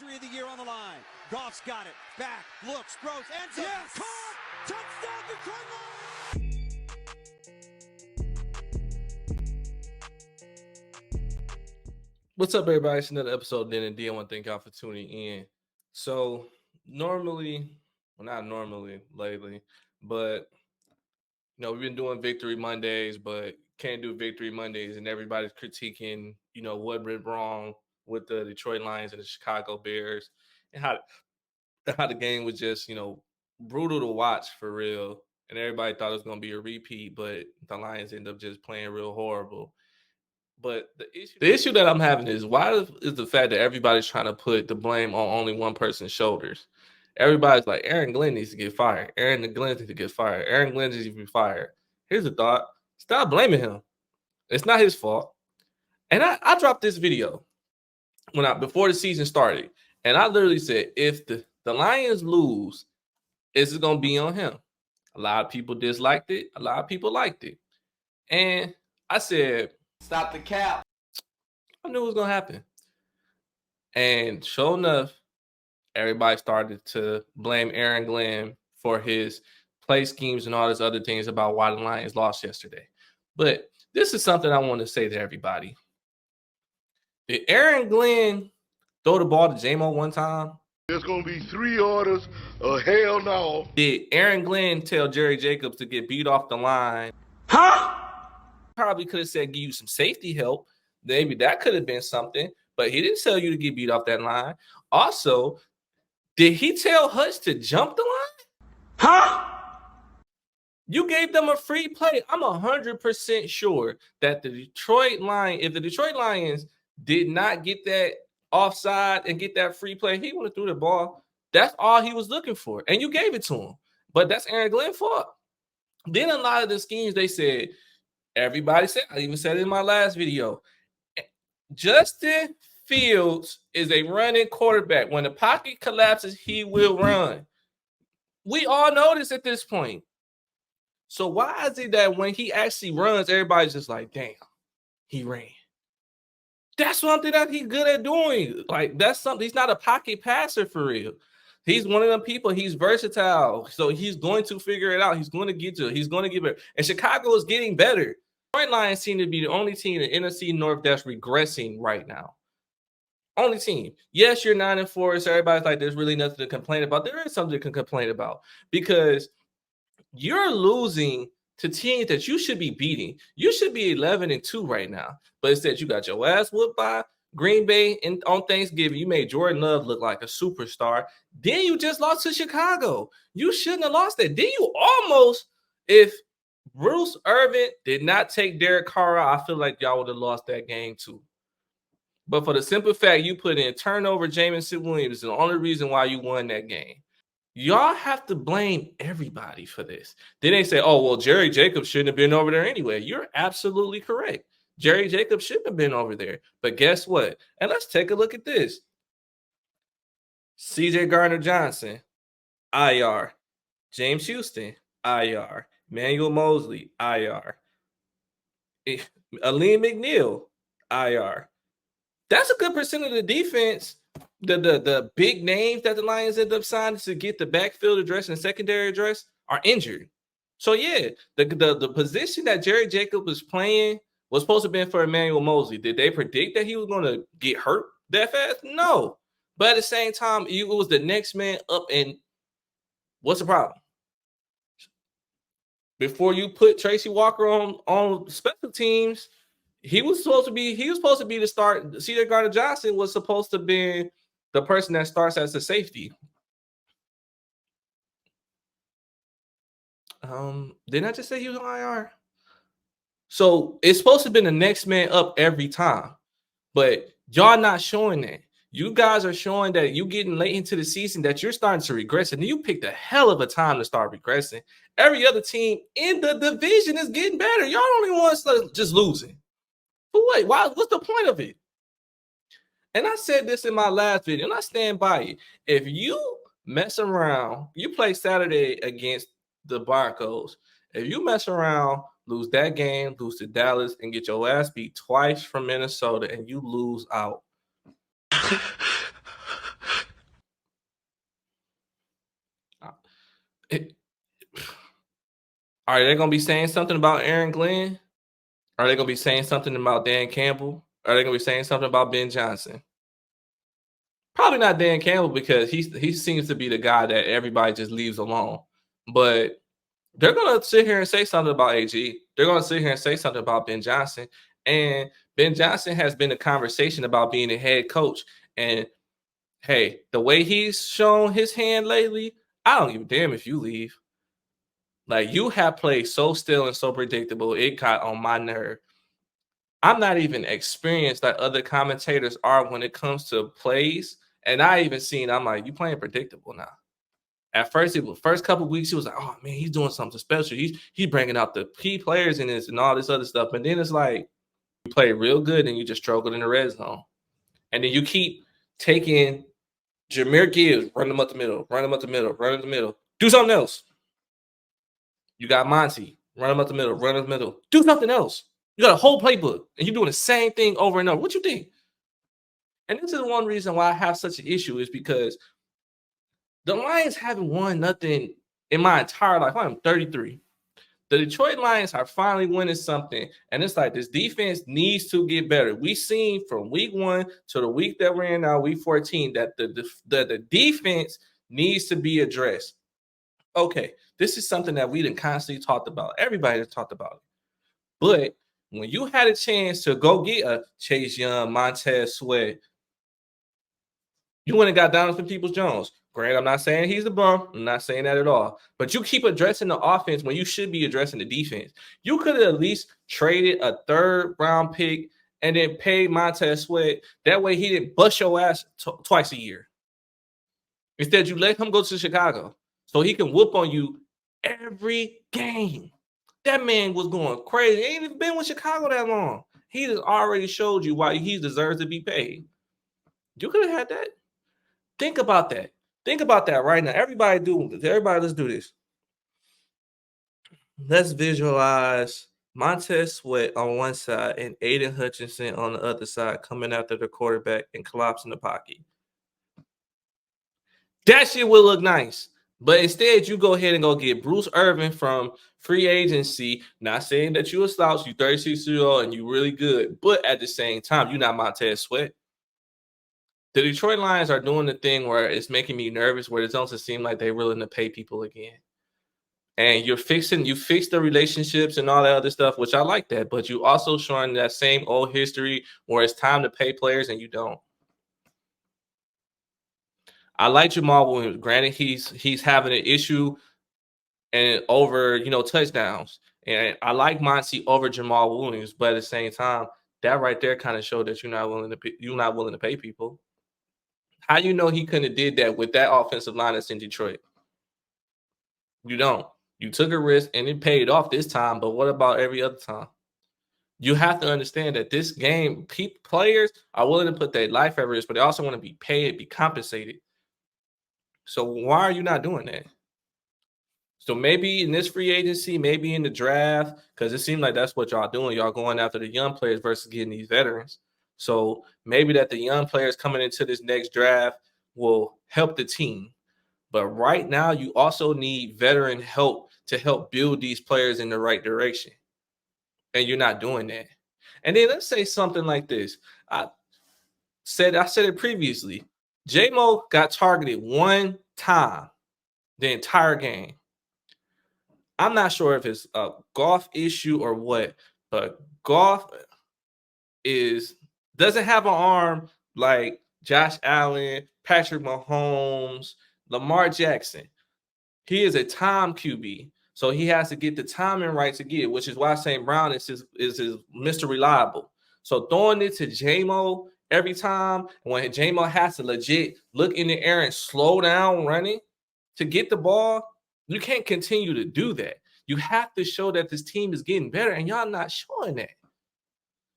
victory of the year on the line. Goff's got it. Back, looks, throws, ends it. Yes! Caught! Touchdown, Detroit Lions! What's up, everybody? It's another episode of D&D. I want to thank y'all for tuning in. So, normally, well, not normally lately, but, we've been doing Victory Mondays, but can't do Victory Mondays, and everybody's critiquing, what went wrong with the Detroit Lions and the Chicago Bears, and how the game was just, brutal to watch for real. And everybody thought it was going to be a repeat, but the Lions end up just playing real horrible. But the issue that I'm having is why is the fact that everybody's trying to put the blame on only one person's shoulders. Everybody's like, Aaron Glenn needs to get fired. Aaron Glenn needs to get fired. Aaron Glenn needs to be fired. Here's the thought. Stop blaming him. It's not his fault. And I dropped this video before the season started. And I literally said, if the Lions lose, it's going to be on him. A lot of people disliked it. A lot of people liked it. And I said, stop the cap. I knew it was going to happen. And sure enough, everybody started to blame Aaron Glenn for his play schemes and all these other things about why the Lions lost yesterday. But this is something I want to say to everybody. Did Aaron Glenn throw the ball to J-Mo one time? There's going to be 3 orders of hell no. Did Aaron Glenn tell Jerry Jacobs to get beat off the line? Huh? Probably could have said give you some safety help. Maybe that could have been something, but he didn't tell you to get beat off that line. Also, did he tell Hutch to jump the line? Huh? You gave them a free play. I'm 100% sure that if the Detroit Lions did not get that offside and get that free play, he would have threw the ball. That's all he was looking for, and you gave it to him. But that's Aaron Glenn's fault. Then a lot of the schemes they said, everybody said, I even said it in my last video, Justin Fields is a running quarterback. When the pocket collapses, he will run. We all know this at this point. So why is it that when he actually runs, everybody's just like, damn, he ran? That's something that he's good at doing. Like, that's something. He's not a pocket passer for real. He's one of them people. He's versatile. So he's going to figure it out. He's going to get to it. He's going to get better. And Chicago is getting better. Detroit Lions seem to be the only team in the NFC North that's regressing right now. Only team. Yes, you're 9-4. So everybody's like, there's really nothing to complain about. There is something to complain about because you're losing to teams that you should be beating. You should be 11-2 right now. But instead, you got your ass whooped by Green Bay on Thanksgiving. You made Jordan Love look like a superstar. Then you just lost to Chicago. You shouldn't have lost that. Then you almost, if Bruce Irvin did not take Derek Carr out, I feel like y'all would have lost that game too. But for the simple fact you put in turnover, Jameson Williams is the only reason why you won that game. Y'all have to blame everybody for this. Then they say, oh, well, Jerry Jacobs shouldn't have been over there anyway. You're absolutely correct. Jerry Jacobs shouldn't have been over there. But guess what? And let's take a look at this. C.J. Gardner-Johnson, IR. James Houston, IR. Emmanuel Mosley, IR. Aleem McNeil, IR. That's a good percent of the defense. The big names that the Lions end up signing to get the backfield address and secondary address are injured. So, yeah, the position that Jerry Jacobs was playing was supposed to have been for Emmanuel Mosley. Did they predict that he was going to get hurt that fast? No. But at the same time, it was the next man up, and what's the problem? Before you put Tracy Walker on special teams, he was supposed to be the start. C.J. Gardner-Johnson was supposed to be the person that starts as a safety. Didn't I just say he was on IR? So it's supposed to have been the next man up every time. But y'all not showing that. You guys are showing that you getting late into the season that you're starting to regress. And you picked a hell of a time to start regressing. Every other team in the division is getting better. Y'all only ones just losing. But wait, why? What's the point of it? And I said this in my last video, and I stand by it. If you mess around, you play Saturday against the Broncos. If you mess around, lose that game, lose to Dallas, and get your ass beat twice from Minnesota, and you lose out. Are they going to be saying something about Aaron Glenn? Are they going to be saying something about Dan Campbell? Are they going to be saying something about Ben Johnson? Probably not Dan Campbell because he seems to be the guy that everybody just leaves alone. But they're going to sit here and say something about AG. They're going to sit here and say something about Ben Johnson. And Ben Johnson has been a conversation about being a head coach. And hey, the way he's shown his hand lately, I don't give a damn if you leave. Like, you have played so still and so predictable, it got on my nerve. I'm not even experienced like other commentators are when it comes to plays. And I even seen, I'm like, you playing predictable now. At first, it was first couple weeks, he was like, oh man, he's doing something special. He's bringing out the key players in this and all this other stuff. And then it's like, you play real good and you just struggled in the red zone. And then you keep taking Jahmyr Gibbs, run them up the middle, run them up the middle, run up the middle. Do something else. You got Monty, run them up the middle, run up the middle. Do something else. You got a whole playbook, and you're doing the same thing over and over. What you think? And this is one reason why I have such an issue is because the Lions haven't won nothing in my entire life. I'm 33. The Detroit Lions are finally winning something, and it's like this defense needs to get better. We seen from week 1 to the week that we're in now, week 14, that the defense needs to be addressed. Okay, this is something that we done constantly talked about. Everybody has talked about it. But when you had a chance to go get a Chase Young, Montez Sweat, you went and got Donovan Peoples-Jones. Granted, I'm not saying he's the bum. I'm not saying that at all. But you keep addressing the offense when you should be addressing the defense. You could have at least traded a 3rd-round pick and then paid Montez Sweat. That way he didn't bust your ass twice a year. Instead, you let him go to Chicago so he can whoop on you every game. That man was going crazy. He ain't even been with Chicago that long. He has already showed you why he deserves to be paid. You could have had that. Think about that. Think about that right now. Everybody, let's do this. Let's visualize Montez Sweat on one side and Aiden Hutchinson on the other side coming after the quarterback and collapsing the pocket. That shit will look nice. But instead, you go ahead and go get Bruce Irvin from free agency. Not saying that you a slouch, you 36-year-old and you really good. But at the same time, you're not Montez Sweat. The Detroit Lions are doing the thing where it's making me nervous, where it doesn't seem like they're willing to pay people again. And you fix the relationships and all that other stuff, which I like that. But you also showing that same old history where it's time to pay players and you don't. I like Jamal Williams. Granted, he's having an issue and over, touchdowns. And I like Monty over Jamal Williams, but at the same time, that right there kind of showed that you're not willing to pay people. How you know he couldn't have did that with that offensive line that's in Detroit? You don't. You took a risk and it paid off this time, but what about every other time? You have to understand that this game, players are willing to put their life at risk, but they also want to be paid, be compensated. So why are you not doing that? So maybe in this free agency, maybe in the draft, because it seems like that's what y'all doing. Y'all going after the young players versus getting these veterans. So maybe that the young players coming into this next draft will help the team. But right now, you also need veteran help to help build these players in the right direction. And you're not doing that. And then let's say something like this. I said it previously. J-Mo got targeted one time the entire game. I'm not sure if it's a golf issue or what, but Goff doesn't have an arm like Josh Allen, Patrick Mahomes, Lamar Jackson. He is a time QB, so he has to get the timing right to get, which is why St. Brown is his Mr. Reliable. So throwing it to J-Mo every time, when J-Mo has to legit look in the air and slow down running to get the ball, you can't continue to do that. You have to show that this team is getting better, and y'all not showing that.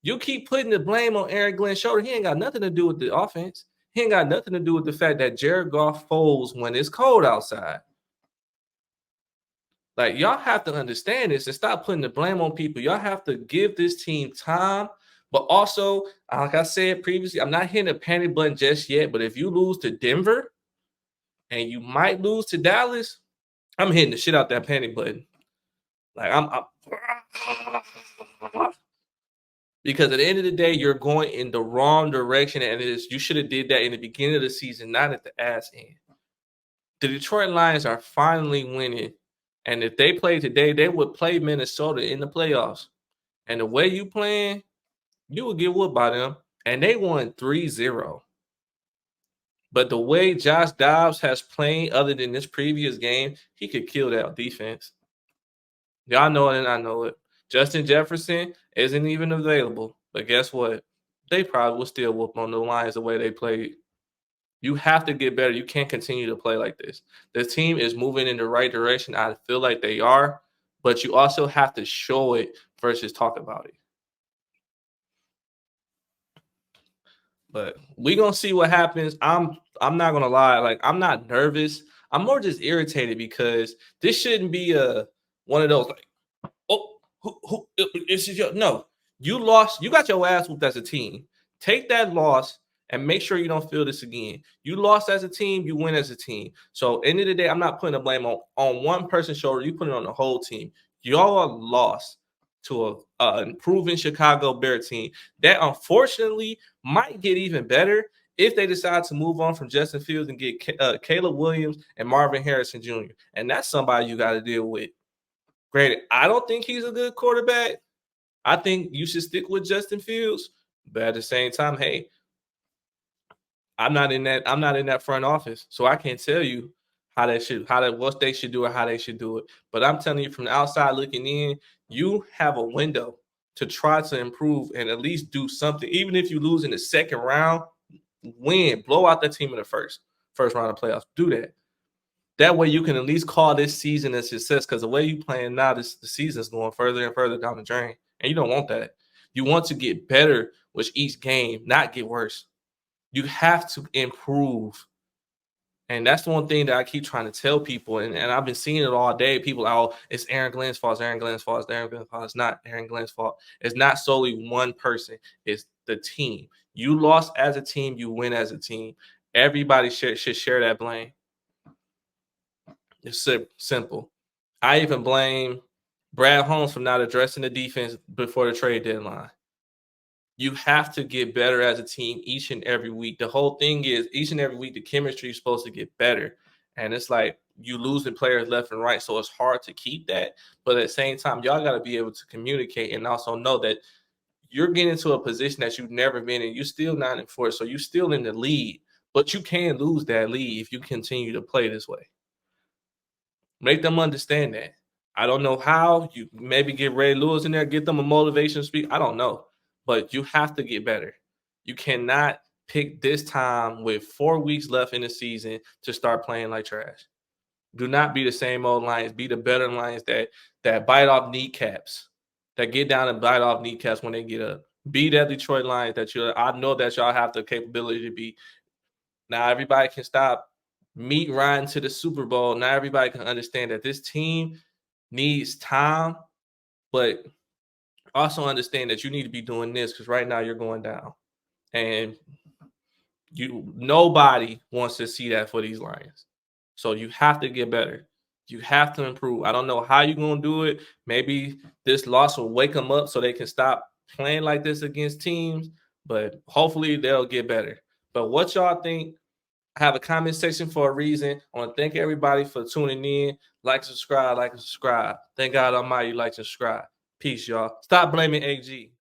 You keep putting the blame on Aaron Glenn's shoulder. He ain't got nothing to do with the offense. He ain't got nothing to do with the fact that Jared Goff folds when it's cold outside. Like, y'all have to understand this and stop putting the blame on people. Y'all have to give this team time. But also, like I said previously, I'm not hitting a panic button just yet. But if you lose to Denver and you might lose to Dallas, I'm hitting the shit out that panic button. Like I'm because at the end of the day, you're going in the wrong direction, and you should have did that in the beginning of the season, not at the ass end. The Detroit Lions are finally winning, and if they played today, they would play Minnesota in the playoffs. And the way you playing, you would get whooped by them, and they won 3-0. But the way Josh Dobbs has played, other than this previous game, he could kill that defense. Y'all know it, and I know it. Justin Jefferson isn't even available. But guess what? They probably will still whoop on the Lions the way they played. You have to get better. You can't continue to play like this. The team is moving in the right direction. I feel like they are, but you also have to show it versus talk about it. But we're gonna see what happens. I'm not gonna lie, like I'm not nervous. I'm more just irritated because this shouldn't be one of those like, oh, who this is your no. You lost, you got your ass whooped as a team. Take that loss and make sure you don't feel this again. You lost as a team, you win as a team. So end of the day, I'm not putting the blame on one person's shoulder. You put it on the whole team. Y'all lost to a improving Chicago Bear team that unfortunately might get even better if they decide to move on from Justin Fields and get Caleb Williams and Marvin Harrison Jr. And that's somebody you got to deal with. Granted, I don't think he's a good quarterback. I think you should stick with Justin Fields. But at the same time, hey, I'm not in that front office, so I can't tell you what they should do or how they should do it. But I'm telling you from the outside looking in, you have a window to try to improve and at least do something. Even if you lose in the second round, win, blow out that team in the first round of playoffs. Do that. That way you can at least call this season a success, because the way you playing now, the season is going further and further down the drain, and you don't want that. You want to get better with each game, not get worse. You have to improve. And that's the one thing that I keep trying to tell people. And I've been seeing it all day. People are, oh, it's Aaron Glenn's fault. It's Aaron Glenn's fault. It's Aaron Glenn's fault. It's not Aaron Glenn's fault. It's not solely one person. It's the team. You lost as a team. You win as a team. Everybody should share that blame. It's simple. I even blame Brad Holmes for not addressing the defense before the trade deadline. You have to get better as a team each and every week. The whole thing is each and every week the chemistry is supposed to get better. And it's like you losing players left and right, so it's hard to keep that. But at the same time, y'all got to be able to communicate and also know that you're getting into a position that you've never been in. You're still 9-4, so you're still in the lead. But you can lose that lead if you continue to play this way. Make them understand that. I don't know how. You maybe get Ray Lewis in there, get them a motivation speech. I don't know. But you have to get better. You cannot pick this time with 4 weeks left in the season to start playing like trash. Do not be the same old Lions. Be the better Lions that bite off kneecaps, that get down and bite off kneecaps when they get up. Be that Detroit Lions that I know that y'all have the capability to be. Now everybody can stop meat riding to the Super Bowl. Now everybody can understand that this team needs time, but also understand that you need to be doing this because right now you're going down. And nobody wants to see that for these Lions. So you have to get better. You have to improve. I don't know how you're going to do it. Maybe this loss will wake them up so they can stop playing like this against teams, but hopefully they'll get better. But what y'all think? I have a comment section for a reason. I want to thank everybody for tuning in. Like, subscribe. Thank God Almighty, like, subscribe. Peace, y'all. Stop blaming AG.